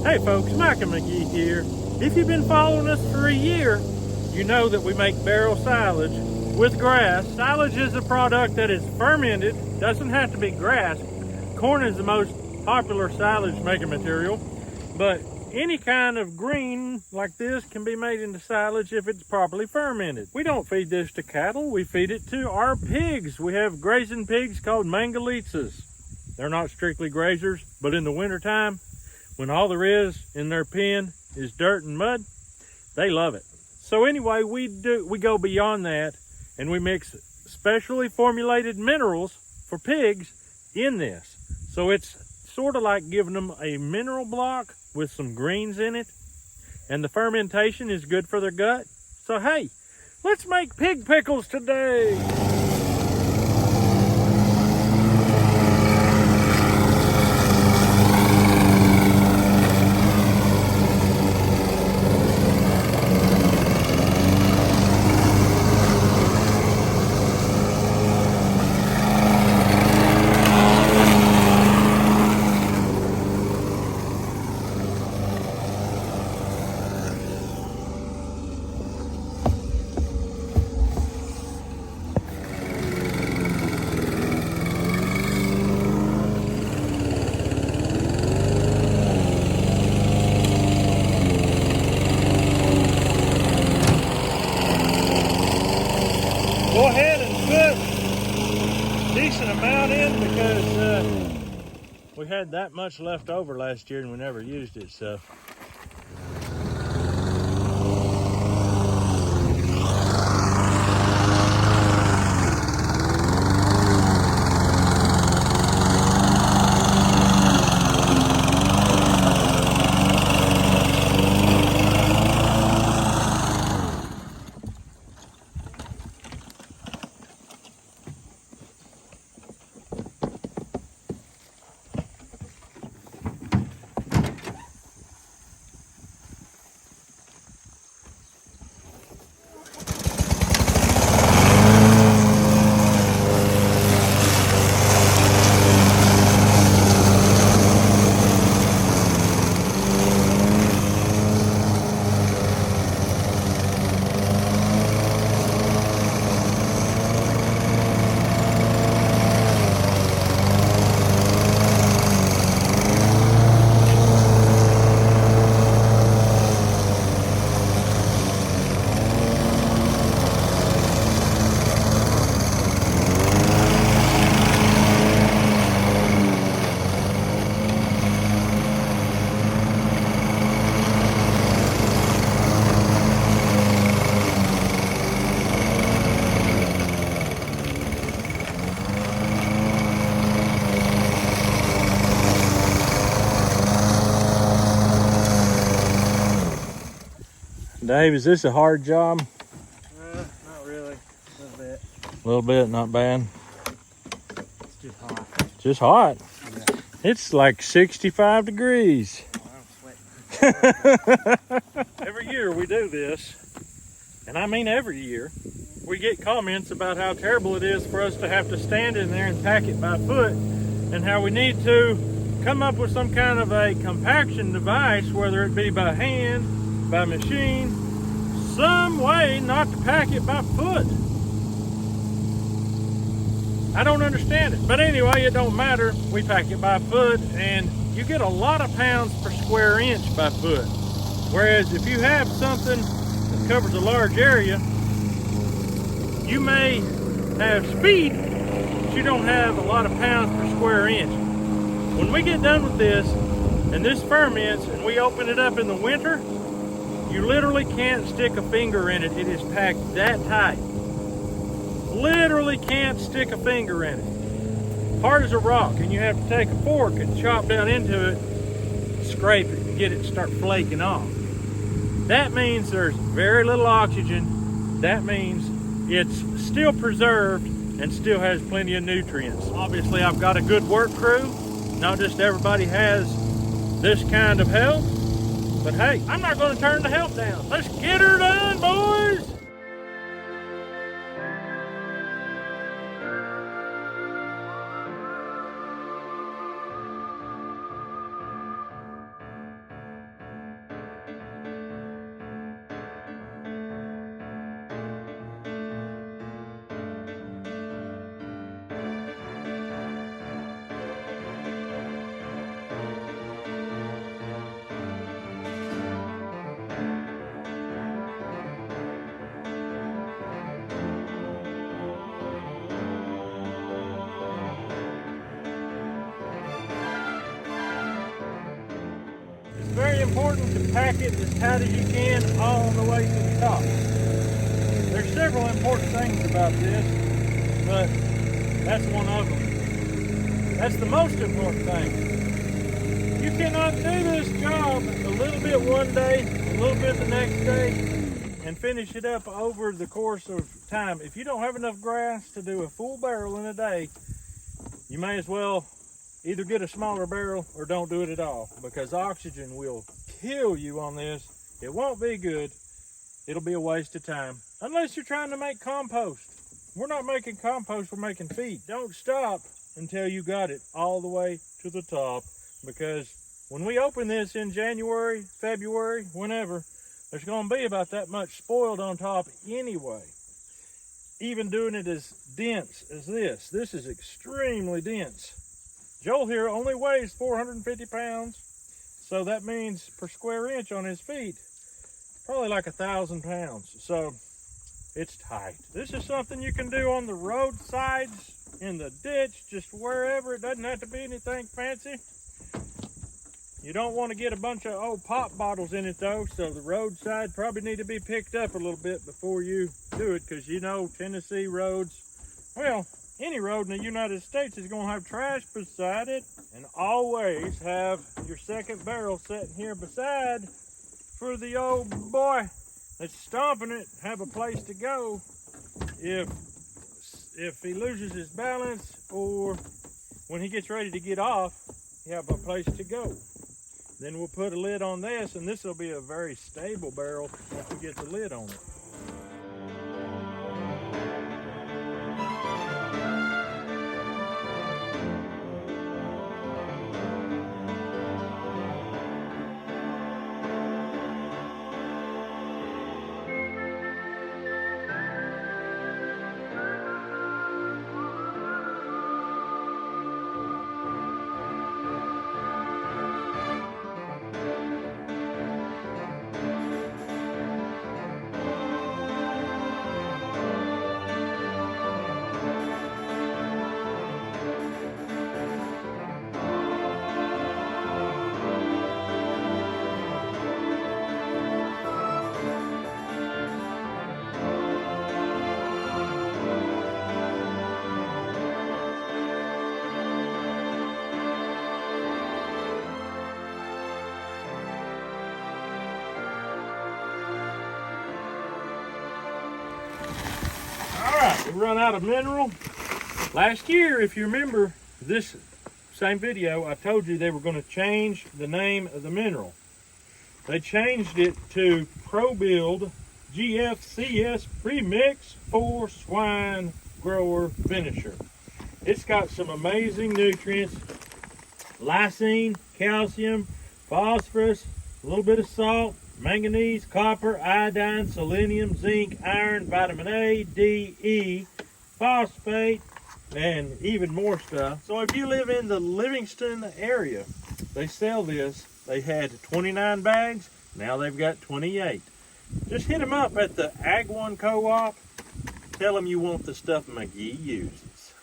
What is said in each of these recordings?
Hey folks, Mike and McGee here. If you've been following us for a year, you know that we make barrel silage with grass. Silage is a product that is fermented, doesn't have to be grass. Corn is the most popular silage making material, but any kind of green like this can be made into silage if it's properly fermented. We don't feed this to cattle, we feed it to our pigs. We have grazing pigs called Mangalitsas. They're not strictly grazers, but in the wintertime, when all there is in their pen is dirt and mud, they love it. So anyway, we go beyond that and we mix specially formulated minerals for pigs in this. So it's sort of like giving them a mineral block with some greens in it. And the fermentation is good for their gut. So hey, let's make pig pickles today. Go ahead and put a decent amount in because we had that much left over last year and we never used it. So Dave, is this a hard job? Not really. A little bit. A little bit, not bad. It's just hot. Just hot. Yeah. It's like 65 degrees. I'm sweating. Every year we do this, and I mean every year, we get comments about how terrible it is for us to have to stand in there and pack it by foot, and how we need to come up with some kind of a compaction device, whether it be by hand, by machine, some way not to pack it by foot. I don't understand it, but anyway, it don't matter. We pack it by foot, and you get a lot of pounds per square inch by foot. Whereas if you have something that covers a large area, you may have speed, but you don't have a lot of pounds per square inch. When we get done with this, and this ferments, and we open it up in the winter, you literally can't stick a finger in it. It is packed that tight. Literally can't stick a finger in it. Hard as a rock, and you have to take a fork and chop down into it, scrape it, and get it to start flaking off. That means there's very little oxygen. That means it's still preserved and still has plenty of nutrients. Obviously, I've got a good work crew. Not just everybody has this kind of help. But hey, I'm not going to turn the help down. Let's get her done, boys. very important to pack it as tight as you can all the way to the top. There's several important things about this, but that's one of them. That's the most important thing. You cannot do this job a little bit one day, a little bit the next day, and finish it up over the course of time. If you don't have enough grass to do a full barrel in a day, you may as well either get a smaller barrel or don't do it at all, because oxygen will kill you on this. It won't be good. It'll be a waste of time, unless you're trying to make compost. We're not making compost, we're making feed. Don't stop until you got it all the way to the top, because when we open this in January, February, whenever, there's going to be about that much spoiled on top anyway. Even doing it as dense as this. This is extremely dense. Joel here only weighs 450 pounds, so that means per square inch on his feet, probably like 1,000 pounds. So it's tight. This is something you can do on the roadsides, in the ditch, just wherever. It doesn't have to be anything fancy. You don't want to get a bunch of old pop bottles in it though, so the roadside probably need to be picked up a little bit before you do it, because you know Tennessee roads, well, any road in the United States is going to have trash beside it. And always have your second barrel sitting here beside for the old boy that's stomping it, have a place to go if he loses his balance, or when he gets ready to get off, you have a place to go. Then we'll put a lid on this, and this will be a very stable barrel once we get the lid on it. We run out of mineral. Last year, if you remember this same video, I told you they were going to change the name of the mineral. They changed it to ProBuild GFCS Premix for Swine Grower Finisher. It's got some amazing nutrients: lysine, calcium, phosphorus, a little bit of salt, manganese, copper, iodine, selenium, zinc, iron, vitamin A, D, E, phosphate, and even more stuff. So if you live in the Livingston area, they sell this. They had 29 bags, now they've got 28. Just hit them up at the Ag One Co-op. Tell them you want the stuff McGee uses.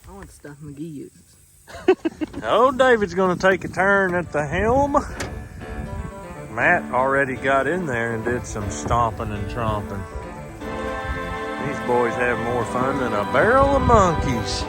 I want the stuff McGee uses. Oh, David's gonna take a turn at the helm. Matt already got in there and did some stomping and tromping. These boys have more fun than a barrel of monkeys.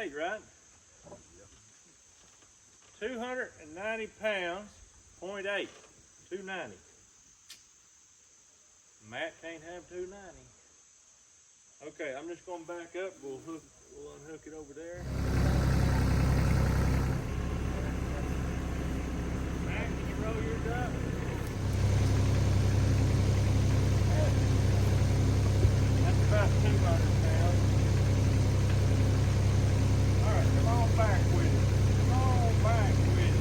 0.8, right? 290 pounds, 0.8, 290. Matt can't have 290. Okay, I'm just gonna back up. We'll unhook it over there. Matt, can you roll yours up? That's about 200 pounds. All right, come on back with it. Come on back with it.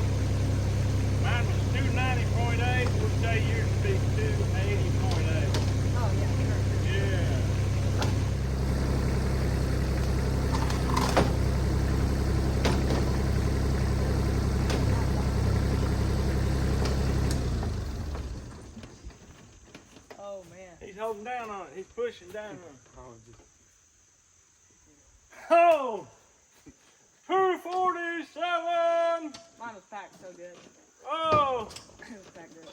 Mine was 290.8. We'll say yours would be 280.8. Oh, yeah, sure. Yeah. Oh, man. He's holding down on it. He's pushing down on it. Oh! 247! Mine was packed so good. Oh! It was packed good.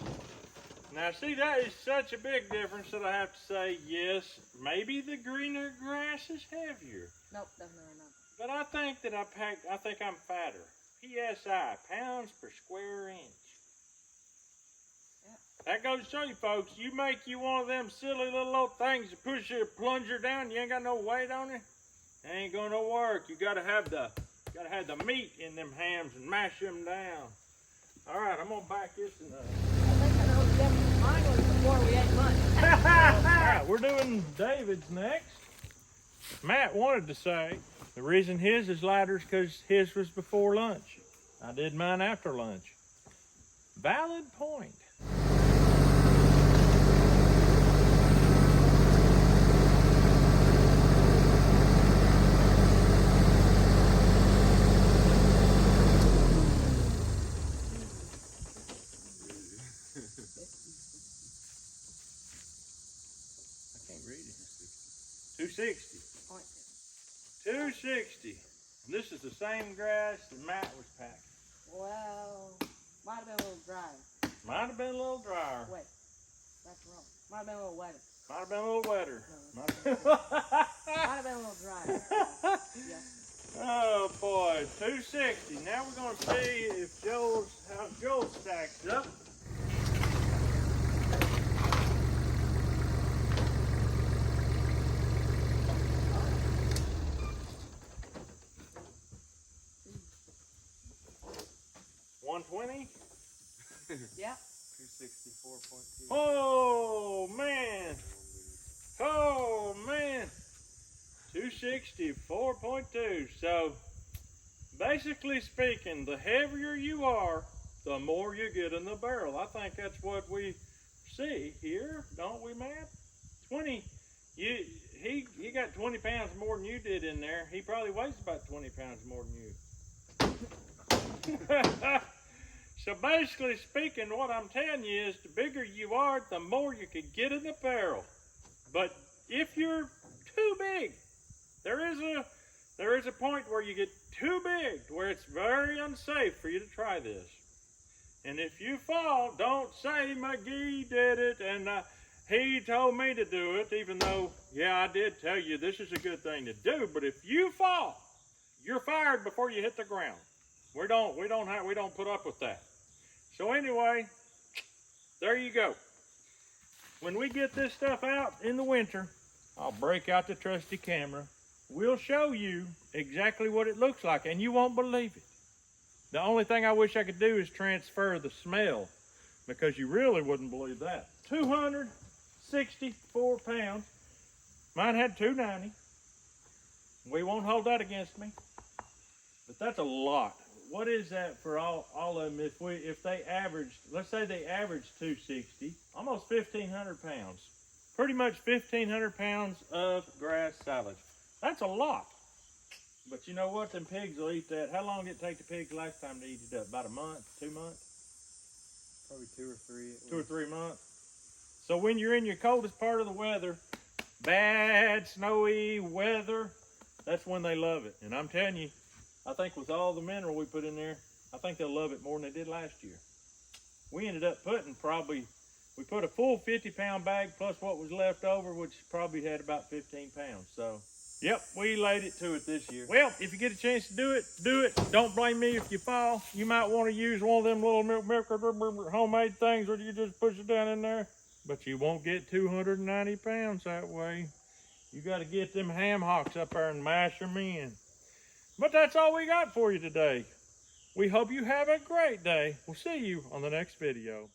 Now see, that is such a big difference that I have to say, yes, maybe the greener grass is heavier. Nope, definitely not. But I think that I think I'm fatter. PSI, pounds per square inch. Yeah. That goes to show you folks, you make you one of them silly little old things to push your plunger down, you ain't got no weight on it, it ain't gonna work. You gotta have the meat in them hams and mash them down. All right, I'm gonna back this in up. I think I know the difference. Mine was before we ate lunch. All right, we're doing David's next. Matt wanted to say the reason his is lighter is because his was before lunch. I did mine after lunch. Valid point. I can't read it. 260. 260. And this is the same grass that Matt was packing. Well, might have been a little dry. Might have been a little drier. Wait, that's wrong. Might have been a little wetter. Might have been a little wetter. No, Might might have been a little drier. Yeah. Oh boy, 260. Now we're gonna see if how Joel stacks up. $120? Yeah. 264.2. Oh man! Oh man! 264.2. So basically speaking, the heavier you are, the more you get in the barrel. I think that's what we see here, don't we, Matt? 20. He got 20 pounds more than you did in there. He probably weighs about 20 pounds more than you. So basically speaking, what I'm telling you is the bigger you are, the more you can get in the barrel. But if you're too big, there is a point where you get too big, where it's very unsafe for you to try this. And if you fall, don't say McGee did it and he told me to do it, even though, yeah, I did tell you this is a good thing to do. But if you fall, you're fired before you hit the ground. We don't put up with that. So anyway, there you go. When we get this stuff out in the winter, I'll break out the trusty camera. We'll show you exactly what it looks like, and you won't believe it. The only thing I wish I could do is transfer the smell, because you really wouldn't believe that. 264 pounds. Mine had 290. We won't hold that against me. But that's a lot. What is that for all of them? If they averaged, let's say they averaged 260, almost 1,500 pounds. Pretty much 1,500 pounds of grass silage. That's a lot. But you know what? Them pigs will eat that. How long did it take the pigs last time to eat it up? About a month, 2 months? Probably 2 or 3. 2 or 3 months. So when you're in your coldest part of the weather, bad snowy weather, that's when they love it. And I'm telling you, I think with all the mineral we put in there, I think they'll love it more than they did last year. We ended up putting we put a full 50-pound bag plus what was left over, which probably had about 15 pounds. So Yep, we laid it to it this year. Well, if you get a chance to do it, do it. Don't blame me if you fall. You might want to use one of them little milk homemade things where you just push it down in there. But you won't get 290 pounds that way. You got to get them ham hocks up there and mash them in. But that's all we got for you today. We hope you have a great day. We'll see you on the next video.